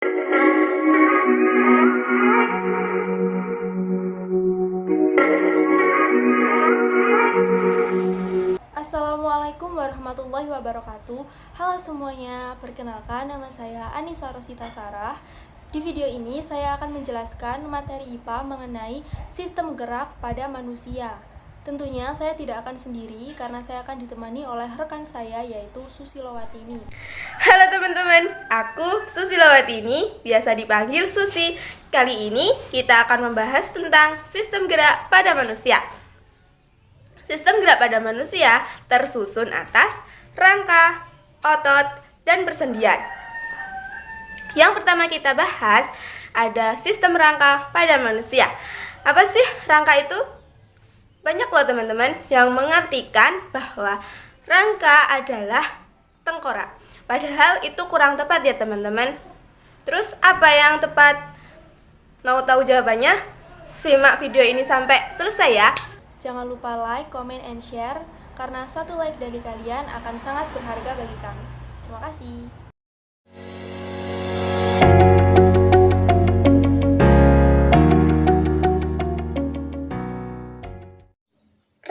Assalamualaikum warahmatullahi wabarakatuh. Halo semuanya, perkenalkan nama saya Anissa Rosita Sarah. Di video ini saya akan menjelaskan materi IPA mengenai sistem gerak pada manusia. Tentunya saya tidak akan sendiri karena saya akan ditemani oleh rekan saya yaitu Susilowatini. Halo teman-teman, aku Susilowatini, biasa dipanggil Susi. Kali ini kita akan membahas tentang sistem gerak pada manusia. Sistem gerak pada manusia tersusun atas rangka, otot, dan persendian. Yang pertama kita bahas ada sistem rangka pada manusia. Apa sih rangka itu? Banyak loh teman-teman yang mengartikan bahwa rangka adalah tengkorak. Padahal itu kurang tepat ya teman-teman. Terus apa yang tepat? Mau tahu jawabannya? Simak video ini sampai selesai ya. Jangan lupa like, comment, and share karena satu like dari kalian akan sangat berharga bagi kami. Terima kasih.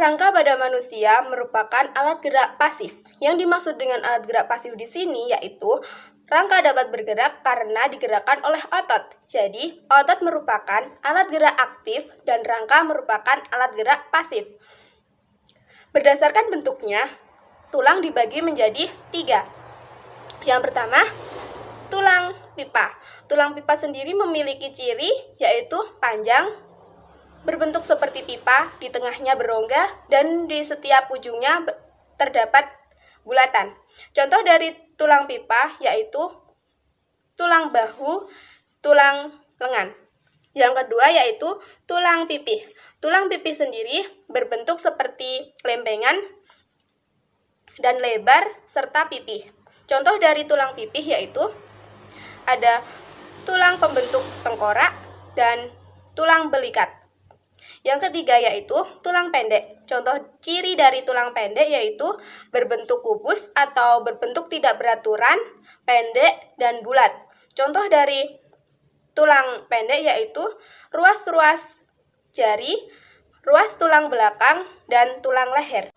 Rangka pada manusia merupakan alat gerak pasif. Yang dimaksud dengan alat gerak pasif di sini yaitu rangka dapat bergerak karena digerakkan oleh otot. Jadi, otot merupakan alat gerak aktif dan rangka merupakan alat gerak pasif. Berdasarkan bentuknya, tulang dibagi menjadi 3. Yang pertama, tulang pipa. Tulang pipa sendiri memiliki ciri yaitu panjang, berbentuk seperti pipa, di tengahnya berongga, dan di setiap ujungnya terdapat bulatan. Contoh dari tulang pipa yaitu tulang bahu, tulang lengan. Yang kedua yaitu tulang pipih. Tulang pipih sendiri berbentuk seperti lempengan dan lebar serta pipih. Contoh dari tulang pipih yaitu ada tulang pembentuk tengkorak dan tulang belikat. Yang ketiga yaitu tulang pendek. Contoh ciri dari tulang pendek yaitu berbentuk kubus atau berbentuk tidak beraturan, pendek, dan bulat. Contoh dari tulang pendek yaitu ruas-ruas jari, ruas tulang belakang, dan tulang leher.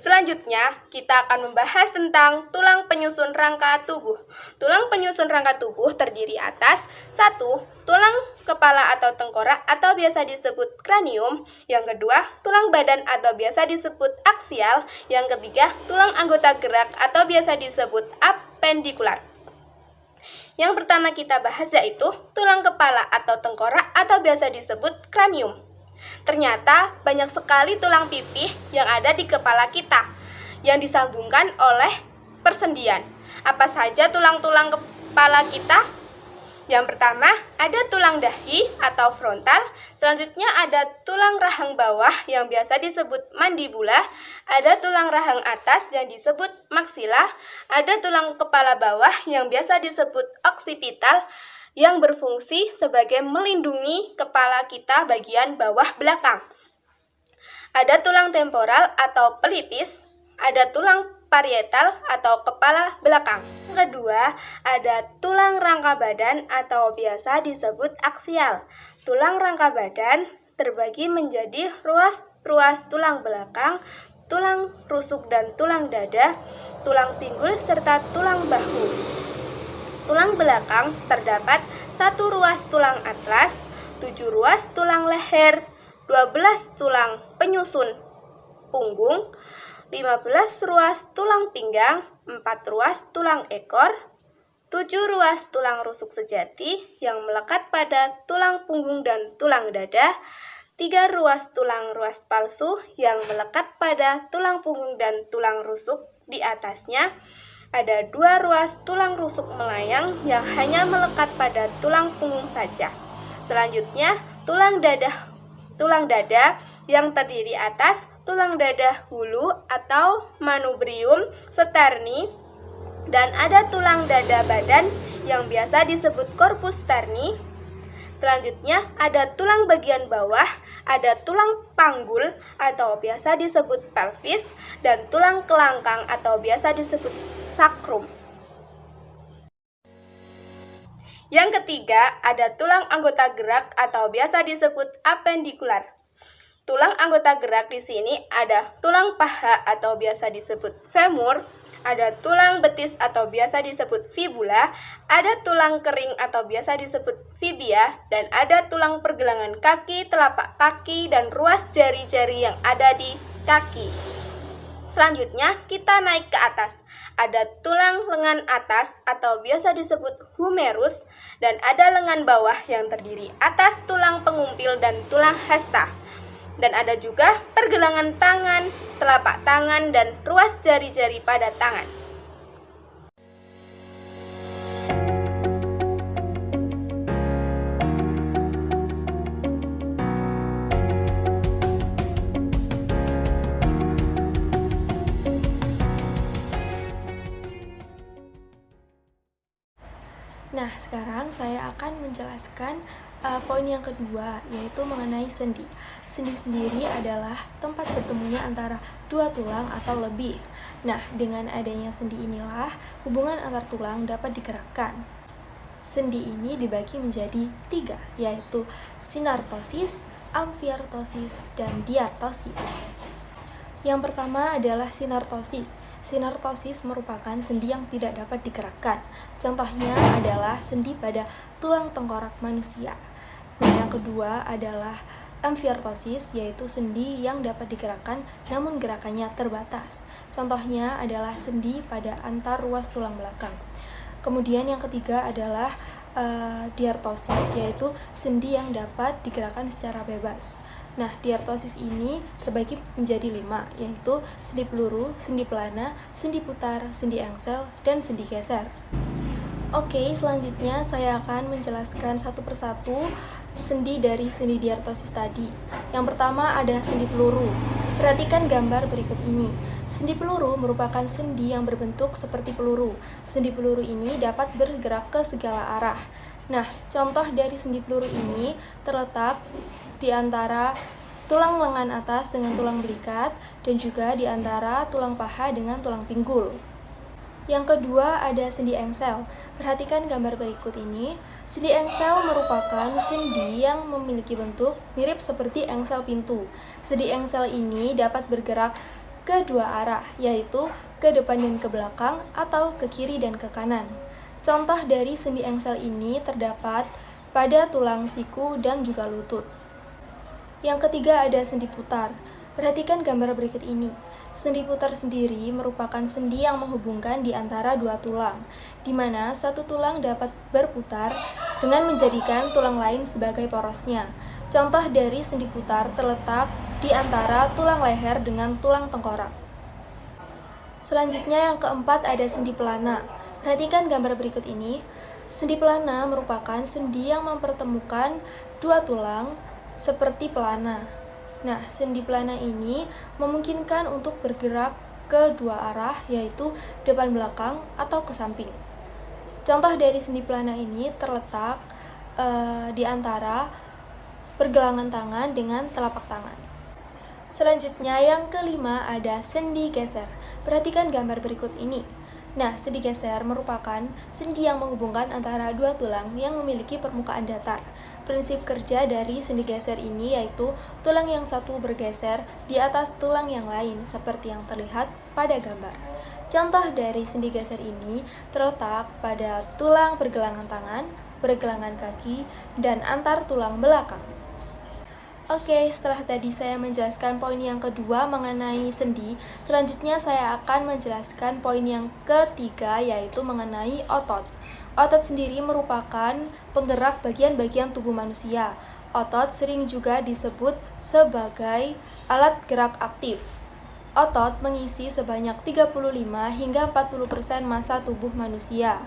Selanjutnya, kita akan membahas tentang tulang penyusun rangka tubuh. Tulang penyusun rangka tubuh terdiri atas 1. Tulang kepala atau tengkorak atau biasa disebut kranium. Yang kedua, tulang badan atau biasa disebut aksial. Yang ketiga, tulang anggota gerak atau biasa disebut apendikular. Yang pertama kita bahas yaitu tulang kepala atau tengkorak atau biasa disebut kranium. Ternyata banyak sekali tulang pipih yang ada di kepala kita yang disambungkan oleh persendian. Apa saja tulang-tulang kepala kita? Yang pertama ada tulang dahi atau frontal. Selanjutnya ada tulang rahang bawah yang biasa disebut mandibula. Ada tulang rahang atas yang disebut maksila. Ada tulang kepala bawah yang biasa disebut oksipital, yang berfungsi sebagai melindungi kepala kita bagian bawah belakang. Ada tulang temporal atau pelipis, ada tulang parietal atau kepala belakang. Kedua, ada tulang rangka badan atau biasa disebut aksial. Tulang rangka badan terbagi menjadi ruas-ruas tulang belakang, tulang rusuk dan tulang dada, tulang pinggul serta tulang bahu. Tulang belakang terdapat 1 ruas tulang atlas, 7 ruas tulang leher, 12 tulang penyusun punggung, 15 ruas tulang pinggang, 4 ruas tulang ekor, 7 ruas tulang rusuk sejati yang melekat pada tulang punggung dan tulang dada, 3 ruas tulang ruas palsu yang melekat pada tulang punggung dan tulang rusuk di atasnya. Ada 2 ruas tulang rusuk melayang yang hanya melekat pada tulang punggung saja. Selanjutnya, tulang dada yang terdiri atas tulang dada hulu atau manubrium sterni, dan ada tulang dada badan yang biasa disebut corpus sterni. Selanjutnya ada tulang bagian bawah, ada tulang panggul atau biasa disebut pelvis, dan tulang kelangkang atau biasa disebut sakrum. Yang ketiga ada tulang anggota gerak atau biasa disebut apendikular. Tulang anggota gerak di sini ada tulang paha atau biasa disebut femur, ada tulang betis atau biasa disebut fibula, ada tulang kering atau biasa disebut fibia, dan ada tulang pergelangan kaki, telapak kaki, dan ruas jari-jari yang ada di kaki. Selanjutnya kita naik ke atas. Ada tulang lengan atas atau biasa disebut humerus, dan ada lengan bawah yang terdiri atas tulang pengumpil dan tulang hasta. Dan ada juga pergelangan tangan, telapak tangan, dan ruas jari-jari pada tangan. Nah, sekarang saya akan menjelaskan poin yang kedua, yaitu mengenai sendi. Sendi sendiri adalah tempat bertemunya antara dua tulang atau lebih. Nah, dengan adanya sendi inilah hubungan antar tulang dapat digerakkan. Sendi ini dibagi menjadi 3, yaitu sinartosis, amfiartosis, dan diartosis. Yang pertama adalah sinartosis. Sinartosis merupakan sendi yang tidak dapat digerakkan. Contohnya adalah sendi pada tulang tengkorak manusia. Nah, yang kedua adalah amfiartosis, yaitu sendi yang dapat digerakkan namun gerakannya terbatas. Contohnya adalah sendi pada antar ruas tulang belakang. Kemudian yang ketiga adalah diartosis, yaitu sendi yang dapat digerakkan secara bebas. Nah, diartosis ini terbagi menjadi 5, yaitu sendi peluru, sendi pelana, sendi putar, sendi engsel, dan sendi geser. Oke, selanjutnya saya akan menjelaskan satu persatu sendi dari sendi diartosis tadi. Yang pertama ada sendi peluru. Perhatikan gambar berikut ini. Sendi peluru merupakan sendi yang berbentuk seperti peluru. Sendi peluru ini dapat bergerak ke segala arah. Nah, contoh dari sendi peluru ini terletak di antara tulang lengan atas dengan tulang belikat, dan juga di antara tulang paha dengan tulang pinggul. Yang kedua ada sendi engsel. Perhatikan gambar berikut ini. Sendi engsel merupakan sendi yang memiliki bentuk mirip seperti engsel pintu. Sendi engsel ini dapat bergerak ke dua arah, yaitu ke depan dan ke belakang atau ke kiri dan ke kanan. Contoh dari sendi engsel ini terdapat pada tulang siku dan juga lutut. Yang ketiga ada sendi putar. Perhatikan gambar berikut ini. Sendi putar sendiri merupakan sendi yang menghubungkan di antara dua tulang, di mana satu tulang dapat berputar dengan menjadikan tulang lain sebagai porosnya. Contoh dari sendi putar terletak di antara tulang leher dengan tulang tengkorak. Selanjutnya yang keempat ada sendi pelana. Perhatikan gambar berikut ini. Sendi pelana merupakan sendi yang mempertemukan dua tulang seperti pelana. Nah, sendi pelana ini memungkinkan untuk bergerak ke dua arah, yaitu depan belakang atau ke samping. Contoh dari sendi pelana ini terletak di antara pergelangan tangan dengan telapak tangan. Selanjutnya yang kelima ada sendi geser. Perhatikan gambar berikut ini. Nah, sendi geser merupakan sendi yang menghubungkan antara dua tulang yang memiliki permukaan datar. Prinsip kerja dari sendi geser ini yaitu tulang yang satu bergeser di atas tulang yang lain seperti yang terlihat pada gambar. Contoh dari sendi geser ini terletak pada tulang pergelangan tangan, pergelangan kaki, dan antar tulang belakang. Oke, setelah tadi saya menjelaskan poin yang kedua mengenai sendi, selanjutnya saya akan menjelaskan poin yang ketiga, yaitu mengenai otot. Otot sendiri merupakan penggerak bagian-bagian tubuh manusia. Otot sering juga disebut sebagai alat gerak aktif. Otot mengisi sebanyak 35 hingga 40% massa tubuh manusia.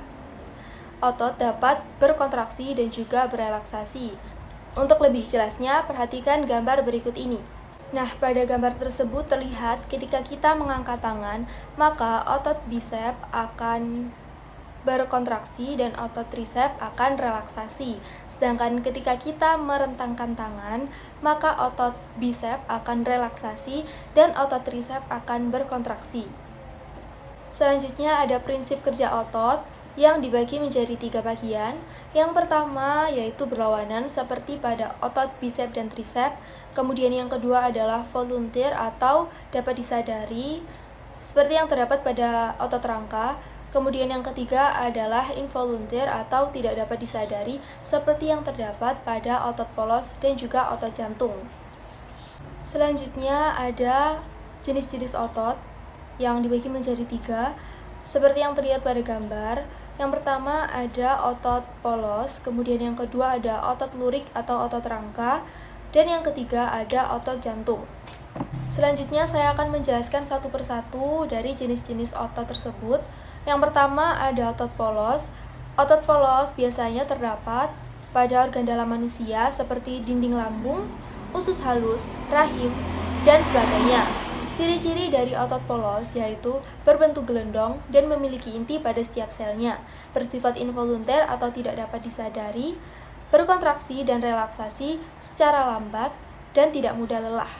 Otot dapat berkontraksi dan juga berelaksasi. Untuk lebih jelasnya, perhatikan gambar berikut ini. Nah, pada gambar tersebut terlihat ketika kita mengangkat tangan, maka otot bisep akan berkontraksi dan otot trisep akan relaksasi. Sedangkan ketika kita merentangkan tangan, maka otot bisep akan relaksasi dan otot trisep akan berkontraksi. Selanjutnya ada prinsip kerja otot yang dibagi menjadi 3 bagian. Yang pertama yaitu berlawanan seperti pada otot bisep dan trisep. Kemudian yang kedua adalah volunteer atau dapat disadari seperti yang terdapat pada otot rangka. Kemudian yang ketiga adalah involunteer atau tidak dapat disadari seperti yang terdapat pada otot polos dan juga otot jantung. Selanjutnya ada jenis-jenis otot yang dibagi menjadi 3 seperti yang terlihat pada gambar. Yang pertama ada otot polos, kemudian yang kedua ada otot lurik atau otot rangka, dan yang ketiga ada otot jantung. Selanjutnya saya akan menjelaskan satu persatu dari jenis-jenis otot tersebut. Yang pertama ada otot polos. Otot polos biasanya terdapat pada organ dalam manusia seperti dinding lambung, usus halus, rahim, dan sebagainya. Ciri-ciri dari otot polos yaitu berbentuk gelendong dan memiliki inti pada setiap selnya, bersifat involunter atau tidak dapat disadari, berkontraksi dan relaksasi secara lambat, dan tidak mudah lelah.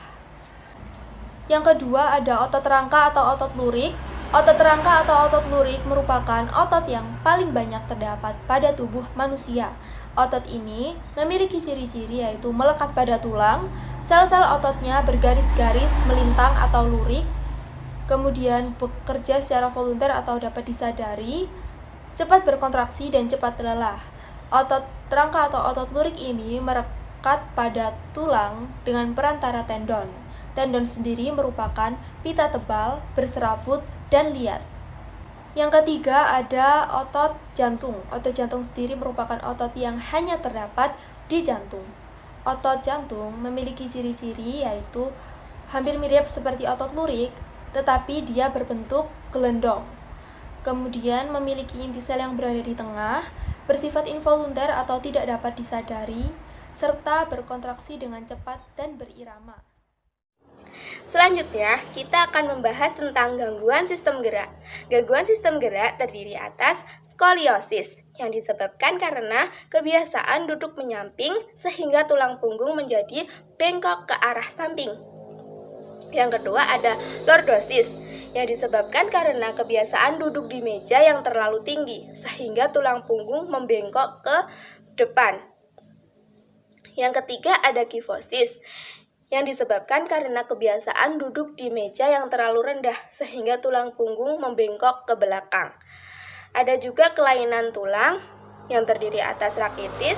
Yang kedua ada otot rangka atau otot lurik. Otot rangka atau otot lurik merupakan otot yang paling banyak terdapat pada tubuh manusia. Otot ini memiliki ciri-ciri yaitu melekat pada tulang, sel-sel ototnya bergaris-garis melintang atau lurik, kemudian bekerja secara volunter atau dapat disadari, cepat berkontraksi dan cepat lelah. Otot rangka atau otot lurik ini merekat pada tulang dengan perantara tendon. Tendon sendiri merupakan pita tebal, berserabut, dan liat. Yang ketiga ada otot jantung. Otot jantung sendiri merupakan otot yang hanya terdapat di jantung. Otot jantung memiliki ciri-ciri yaitu hampir mirip seperti otot lurik, tetapi dia berbentuk gelendong. Kemudian memiliki inti sel yang berada di tengah, bersifat involunter atau tidak dapat disadari, serta berkontraksi dengan cepat dan berirama. Selanjutnya, kita akan membahas tentang gangguan sistem gerak. Gangguan sistem gerak terdiri atas skoliosis, yang disebabkan karena kebiasaan duduk menyamping sehingga tulang punggung menjadi bengkok ke arah samping. Yang kedua ada lordosis, yang disebabkan karena kebiasaan duduk di meja yang terlalu tinggi sehingga tulang punggung membengkok ke depan. Yang ketiga ada kifosis, yang disebabkan karena kebiasaan duduk di meja yang terlalu rendah sehingga tulang punggung membengkok ke belakang. Ada juga kelainan tulang yang terdiri atas rakitis,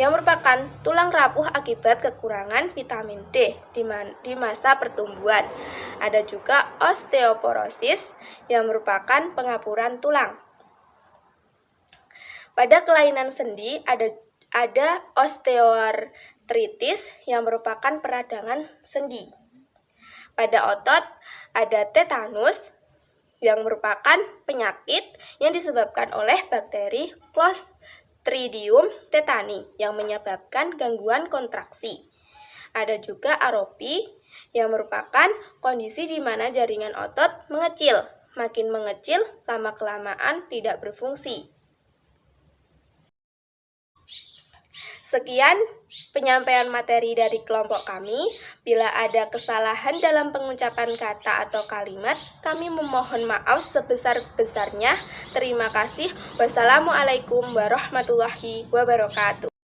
yang merupakan tulang rapuh akibat kekurangan vitamin D di masa pertumbuhan. Ada juga osteoporosis, yang merupakan pengapuran tulang. Pada kelainan sendi ada osteoartritis yang merupakan peradangan sendi. Pada otot ada tetanus yang merupakan penyakit yang disebabkan oleh bakteri Clostridium tetani yang menyebabkan gangguan kontraksi. Ada juga atrofi yang merupakan kondisi di mana jaringan otot mengecil. Makin mengecil, lama-kelamaan tidak berfungsi. Sekian penyampaian materi dari kelompok kami. Bila ada kesalahan dalam pengucapan kata atau kalimat, kami memohon maaf sebesar-besarnya. Terima kasih. Wassalamualaikum warahmatullahi wabarakatuh.